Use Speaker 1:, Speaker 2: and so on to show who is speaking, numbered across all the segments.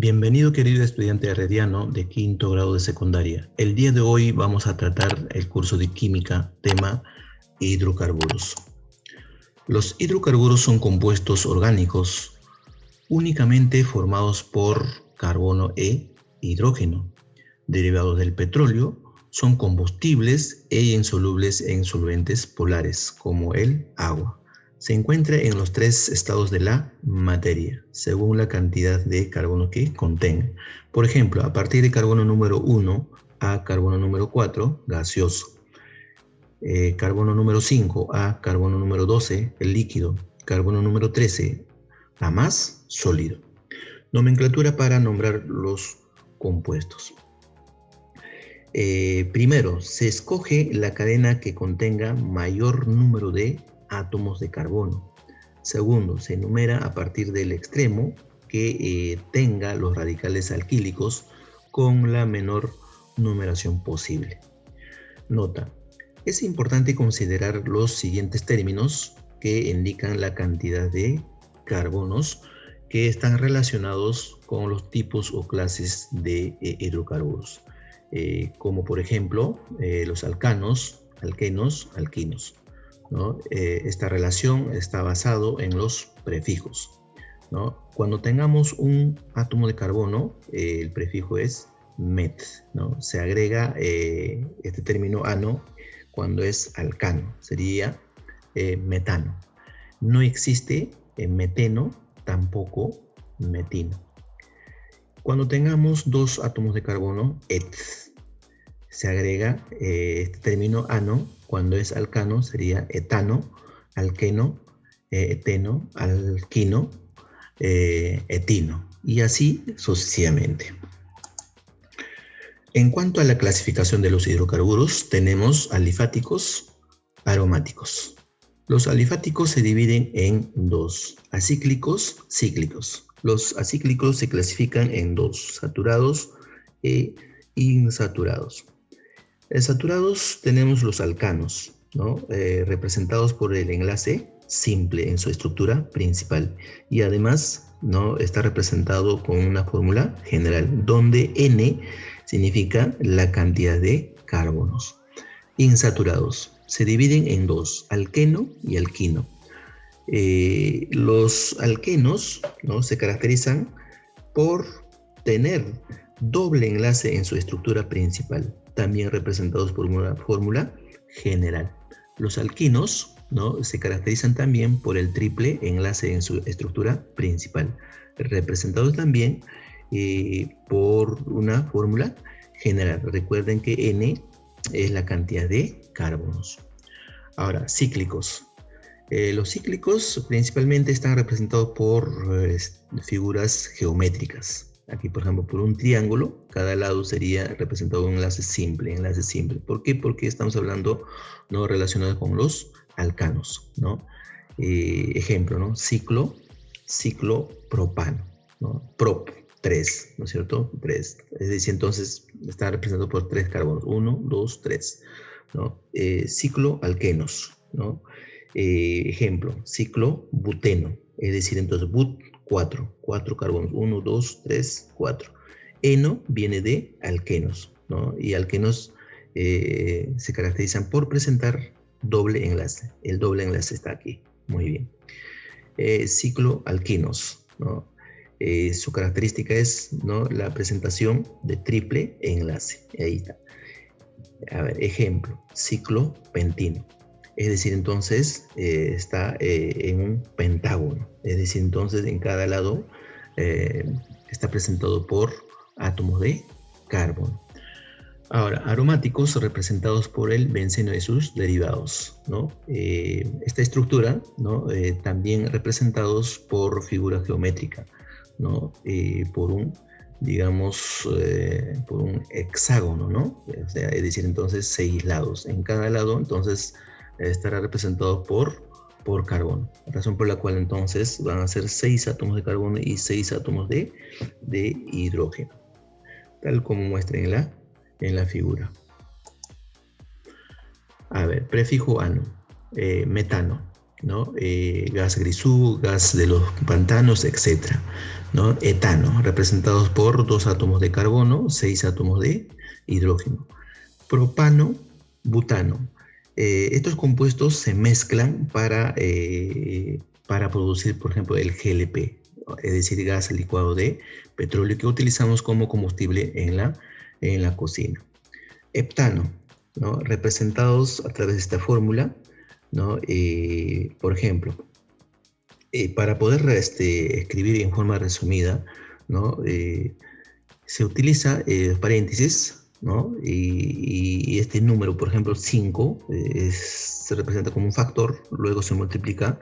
Speaker 1: Bienvenido, querido estudiante herediano de quinto grado de secundaria. El día de hoy vamos a tratar el curso de química, tema hidrocarburos. Los hidrocarburos son compuestos orgánicos únicamente formados por carbono e hidrógeno. Derivados del petróleo, son combustibles e insolubles en solventes polares, como el agua. Se encuentra en los tres estados de la materia, según la cantidad de carbono que contenga. Por ejemplo, a partir de carbono número 1 a carbono número 4, gaseoso. Carbono número 5 a carbono número 12, el líquido. Carbono número 13 a más, sólido. Nomenclatura para nombrar los compuestos. Primero, se escoge la cadena que contenga mayor número de átomos de carbono. Segundo, se enumera a partir del extremo que tenga los radicales alquílicos con la menor numeración posible. Nota: es importante considerar los siguientes términos que indican la cantidad de carbonos que están relacionados con los tipos o clases de hidrocarburos, como por ejemplo los alcanos, alquenos, alquinos, ¿no? Esta relación está basado en los prefijos, ¿no? Cuando tengamos un átomo de carbono, el prefijo es met, ¿no? Se agrega este término ano cuando es alcano, sería metano. No existe meteno, tampoco metino. Cuando tengamos dos átomos de carbono, et, se agrega este término ano. Cuando es alcano sería etano, alqueno, eteno, alquino, etino, y así sucesivamente. En cuanto a la clasificación de los hidrocarburos, tenemos alifáticos, aromáticos. Los alifáticos se dividen en dos: acíclicos, cíclicos. Los acíclicos se clasifican en dos: saturados e insaturados. Saturados tenemos los alcanos, ¿no? Representados por el enlace simple en su estructura principal, y además, ¿no?, está representado con una fórmula general donde N significa la cantidad de carbonos. Insaturados se dividen en dos: alqueno y alquino. Los alquenos, ¿no?, se caracterizan por tener doble enlace en su estructura principal, también representados por una fórmula general. Los alquinos, ¿no?, se caracterizan también por el triple enlace en su estructura principal, representados también por una fórmula general. Recuerden que N es la cantidad de carbonos. Ahora, cíclicos. Los cíclicos principalmente están representados por figuras geométricas. Aquí, por ejemplo, por un triángulo, cada lado sería representado un enlace simple, ¿Por qué? Porque estamos hablando, ¿no?, relacionado con los alcanos, ¿no? Ejemplo, ¿no? Ciclo propano, ¿no? Prop, 3, ¿no es cierto? 3. Es decir, entonces está representado por 3 carbonos. 1, 2, 3, ¿no? Ciclo alquenos, ¿no? Ejemplo, ciclo buteno. Es decir, entonces but, 4 carbonos, 1, 2, 3, 4. Eno viene de alquenos, ¿no? Y alquenos se caracterizan por presentar doble enlace. El doble enlace está aquí. Muy bien. Ciclo alquinos, ¿no? Su característica es, ¿no?, la presentación de triple enlace. Ahí está. A ver, ejemplo, ciclo pentino. Es decir, entonces está en un pentágono. Es decir, entonces en cada lado está presentado por átomos de carbono. Ahora, aromáticos representados por el benceno y sus derivados, ¿no? Esta estructura, ¿no?, también representados por figura geométrica, ¿no? Por un, digamos, por un hexágono, ¿no? O sea, es decir, entonces 6 lados. En cada lado, entonces, estará representado por carbono, razón por la cual entonces van a ser 6 átomos de carbono y 6 átomos de hidrógeno, tal como muestra en la figura. A ver, prefijo ano, metano. ¿no? Gas grisú, gas de los pantanos, etc., ¿no? Etano, representados por 2 átomos de carbono, 6 átomos de hidrógeno. Propano, butano. Estos compuestos se mezclan para producir, por ejemplo, el GLP, es decir, gas licuado de petróleo que utilizamos como combustible en la cocina. Heptano, ¿no? Representados a través de esta fórmula, ¿no? Por ejemplo, para poder escribir en forma resumida, ¿no? Se utiliza paréntesis, ¿no? Y este número, por ejemplo, 5, se representa como un factor, luego se multiplica,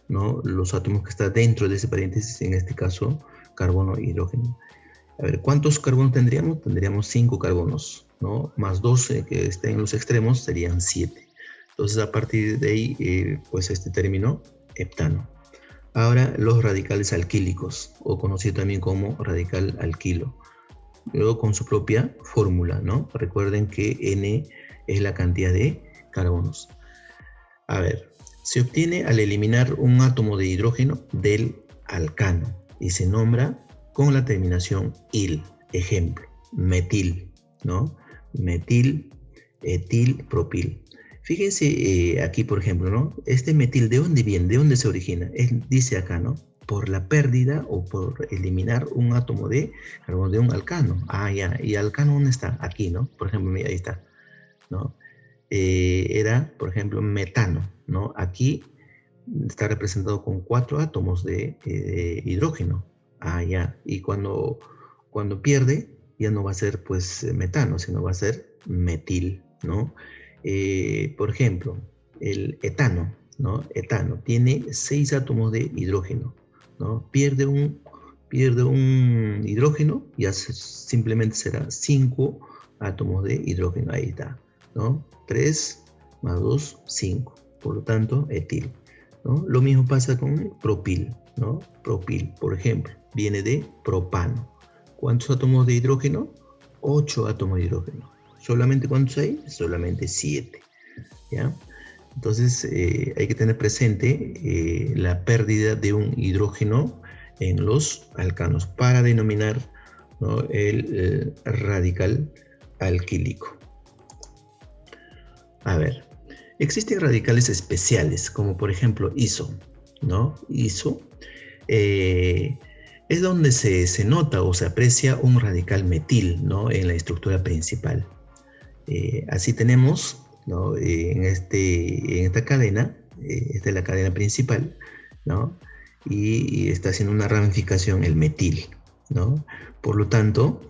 Speaker 1: ¿no? Los átomos que están dentro de ese paréntesis, en este caso, carbono e hidrógeno. A ver, ¿cuántos carbonos tendríamos? Tendríamos 5 carbonos, ¿no? Más 12 que estén en los extremos serían 7. Entonces, a partir de ahí, pues este término, heptano. Ahora, los radicales alquílicos, o conocido también como radical alquilo. Luego con su propia fórmula, ¿no? Recuerden que N es la cantidad de carbonos. A ver, se obtiene al eliminar un átomo de hidrógeno del alcano y se nombra con la terminación il. Ejemplo, metil, ¿no? Metil, etil, propil. Fíjense aquí, por ejemplo, ¿no? Este metil, ¿de dónde viene? ¿De dónde se origina? Dice acá, ¿no? Por la pérdida o por eliminar un átomo de carbono de un alcano. Ah, ya. ¿Y alcano dónde está? Aquí, ¿no? Por ejemplo, mira, ahí está, ¿no? Era, por ejemplo, metano, ¿no? Aquí está representado con 4 átomos de hidrógeno. Ah, ya. Y cuando pierde, ya no va a ser, pues, metano, sino va a ser metil, ¿no? Por ejemplo, el etano, ¿no? Etano tiene 6 átomos de hidrógeno, ¿no? Pierde un hidrógeno, ya simplemente será 5 átomos de hidrógeno, ahí está, ¿no? 3 más 2, 5, por lo tanto, etil, ¿no? Lo mismo pasa con propil, ¿no? Propil, por ejemplo, viene de propano. ¿Cuántos átomos de hidrógeno? 8 átomos de hidrógeno. ¿Solamente cuántos hay? Solamente 7, ¿ya? Entonces hay que tener presente la pérdida de un hidrógeno en los alcanos para denominar, ¿no? el radical alquílico. A ver, existen radicales especiales, como por ejemplo iso, ¿no? Iso es donde se nota o se aprecia un radical metil, ¿no? En la estructura principal. Así tenemos, ¿no? En esta cadena, esta es la cadena principal, ¿no? Y está haciendo una ramificación el metil, ¿no? Por lo tanto,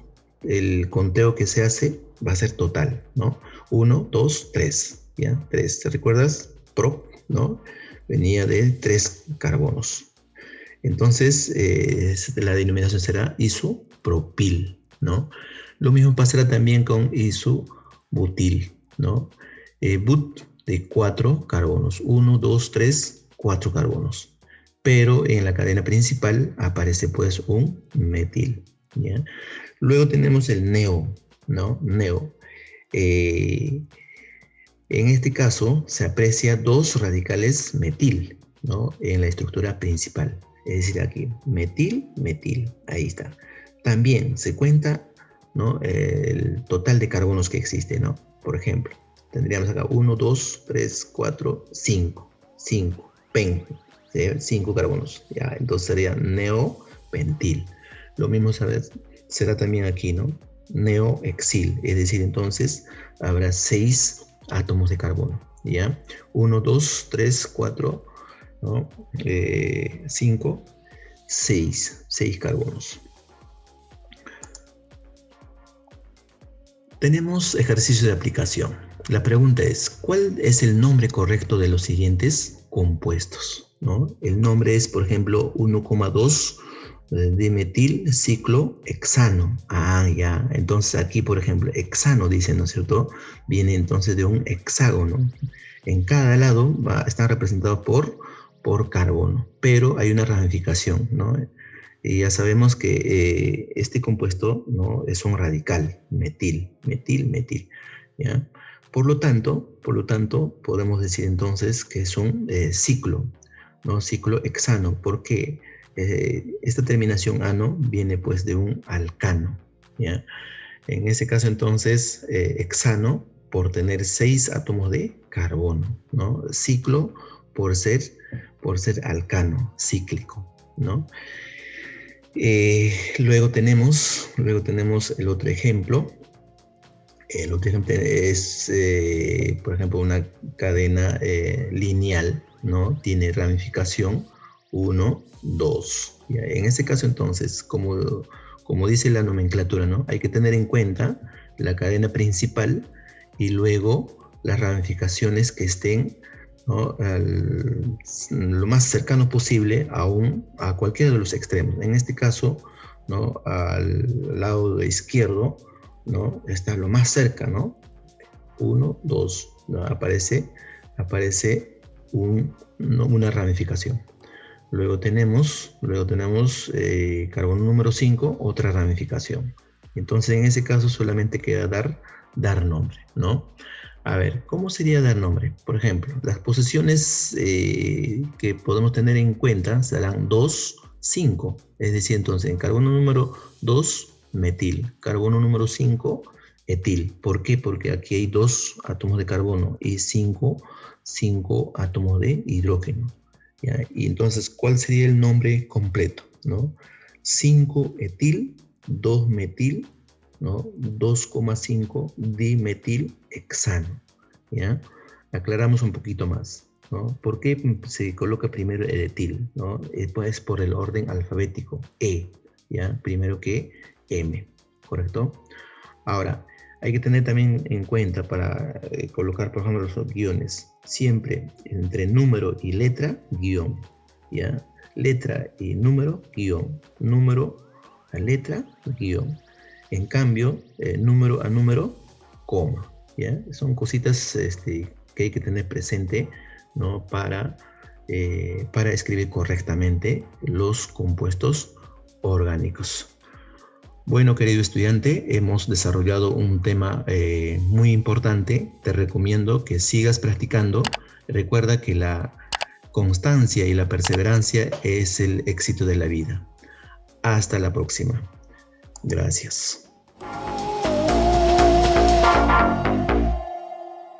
Speaker 1: el conteo que se hace va a ser total, ¿no? 1, 2, 3, ¿ya? 3, ¿te recuerdas? Prop, ¿no? Venía de 3 carbonos. Entonces, la denominación será isopropil, ¿no? Lo mismo pasará también con isobutil, ¿no? But de 4 carbonos, 1, 2, 3, 4 carbonos. Pero en la cadena principal aparece pues un metil, ¿ya? Luego tenemos el neo, ¿no? Neo. En este caso se aprecia 2 radicales metil, ¿no? En la estructura principal. Es decir, aquí, metil, metil, ahí está. También se cuenta, ¿no? El total de carbonos que existe, ¿no? Por ejemplo, tendríamos acá 1, 2, 3, 4, 5. 5, pen, ¿sí? 5 carbonos. Ya, entonces sería neopentil. Lo mismo será también aquí, ¿no? Neoexil, es decir, entonces habrá 6 átomos de carbono, ¿ya? 1, 2, 3, 4, ¿no? 5, 6 carbonos. Tenemos ejercicio de aplicación. La pregunta es, ¿cuál es el nombre correcto de los siguientes compuestos? ¿No? El nombre es, por ejemplo, 1,2 dimetil ciclo hexano. Ah, ya. Entonces aquí, por ejemplo, hexano dice, ¿no es cierto? Viene entonces de un hexágono. En cada lado están representados por carbono, pero hay una ramificación, ¿no? Y ya sabemos que este compuesto, ¿no? Es un radical, metil, metil, metil, ¿ya? Por lo tanto, podemos decir entonces que es un ciclo. ¿no? Ciclo hexano. ¿Por qué? Esta terminación ano viene pues de un alcano, ¿ya? En ese caso entonces, hexano por tener 6 átomos de carbono, ¿no? Ciclo por ser alcano, cíclico, ¿no? Luego tenemos el otro ejemplo. El otro ejemplo es, por ejemplo, una cadena lineal, ¿no? Tiene ramificación 1, 2. ¿Ya? En este caso, entonces, como dice la nomenclatura, ¿no? Hay que tener en cuenta la cadena principal y luego las ramificaciones que estén, ¿no? Lo más cercano posible a cualquiera de los extremos. En este caso, ¿no? Al lado izquierdo, ¿no? Está lo más cerca, ¿no? 1, 2, ¿no? Aparece una ramificación. Luego tenemos carbono número 5, otra ramificación. Entonces, en ese caso solamente queda dar nombre, ¿no? A ver, ¿cómo sería dar nombre? Por ejemplo, las posiciones que podemos tener en cuenta serán 2, 5. Es decir, entonces, en carbono número 2, metil. Carbono número 5, etil. ¿Por qué? Porque aquí hay 2 átomos de carbono y 5 átomos de hidrógeno. ¿Ya? Y entonces, ¿cuál sería el nombre completo? ¿No? 5-etil, 2-metil, ¿no? 2,5 dimetil hexano. ¿Ya? Aclaramos un poquito más, ¿no? ¿Por qué se coloca primero el etil? ¿No? Pues por el orden alfabético, E, ¿ya? Primero que M, ¿correcto? Ahora, hay que tener también en cuenta para colocar, por ejemplo, los guiones, siempre entre número y letra, guión, ¿ya? Letra y número, guión. Número a letra, guión. En cambio, número a número, coma, ¿ya? Son cositas que hay que tener presente, ¿no? Para escribir correctamente los compuestos orgánicos. Bueno, querido estudiante, hemos desarrollado un tema muy importante. Te recomiendo que sigas practicando. Recuerda que la constancia y la perseverancia es el éxito de la vida. Hasta la próxima. Gracias.